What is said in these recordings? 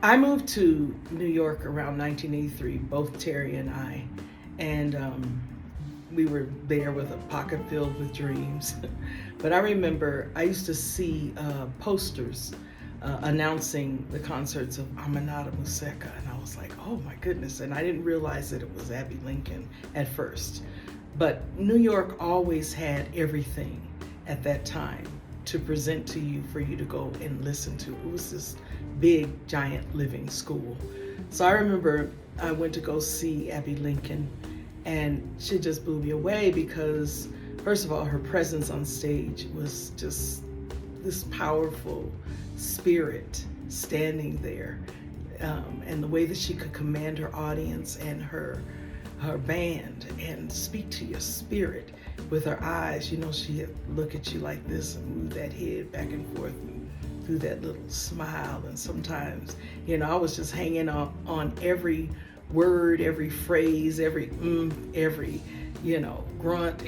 I moved to New York around 1983, both Terry and I, and we were there with a pocket filled with dreams. But I remember I used to see posters announcing the concerts of Aminata Museka, and I was like, oh my goodness, and I didn't realize that it was Abbey Lincoln at first. But New York always had everything at that time to present to you for you to go and listen to. It was this big, giant living school. So I remember I went to go see Abbey Lincoln, and she just blew me away because, first of all, her presence on stage was just this powerful spirit standing there, and the way that she could command her audience and her band and speak to your spirit with her eyes. You know, she'd look at you like this and move that head back and forth and do that little smile. And sometimes, you know, I was just hanging on every word, every phrase, every every, you know, grunt,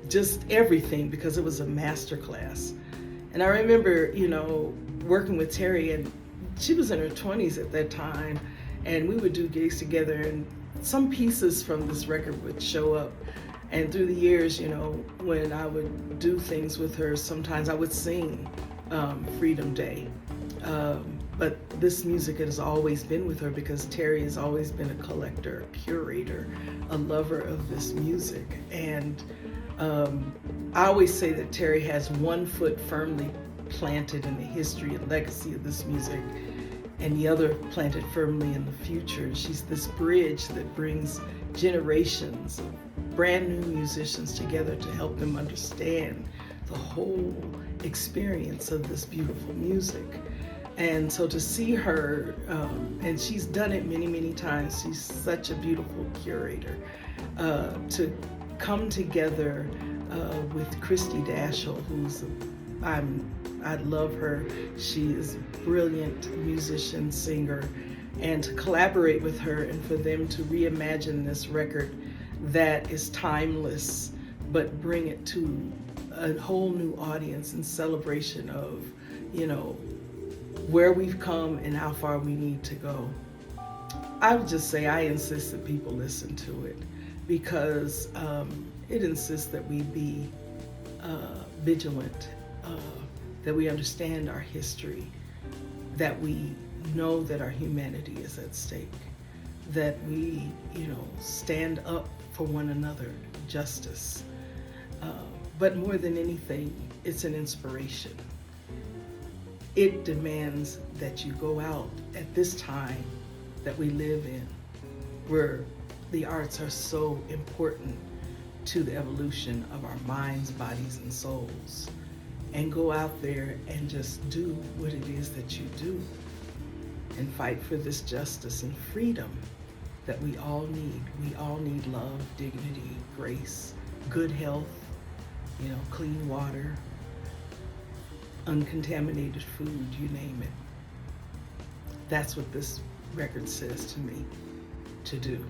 just everything, because it was a master class. And I remember, you know, working with Terry, and she was in her 20s at that time, and we would do gigs together, and some pieces from this record would show up. And through the years, you know, when I would do things with her, sometimes I would sing Freedom Day. But this music has always been with her because Terry has always been a collector, a curator, a lover of this music. And I always say that Terry has one foot firmly planted in the history and legacy of this music, and the other planted firmly in the future. She's this bridge that brings generations of brand new musicians together to help them understand the whole experience of this beautiful music. And so to see her, and she's done it many, many times, she's such a beautiful curator, to come together with Christy Dashel, who's, I love her. She is a brilliant musician, singer, and to collaborate with her and for them to reimagine this record that is timeless, but bring it to a whole new audience in celebration of, you know, where we've come and how far we need to go. I would just say I insist that people listen to it because it insists that we be vigilant, that we understand our history, that we know that our humanity is at stake, that we, you know, stand up for one another, justice. But more than anything, it's an inspiration. It demands that you go out at this time that we live in, where the arts are so important to the evolution of our minds, bodies, and souls, and go out there and just do what it is that you do and fight for this justice and freedom that we all need. We all need love, dignity, grace, good health, you know, clean water, uncontaminated food, you name it. That's what this record says to me to do.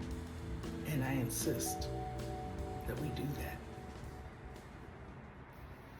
And I insist that we do that.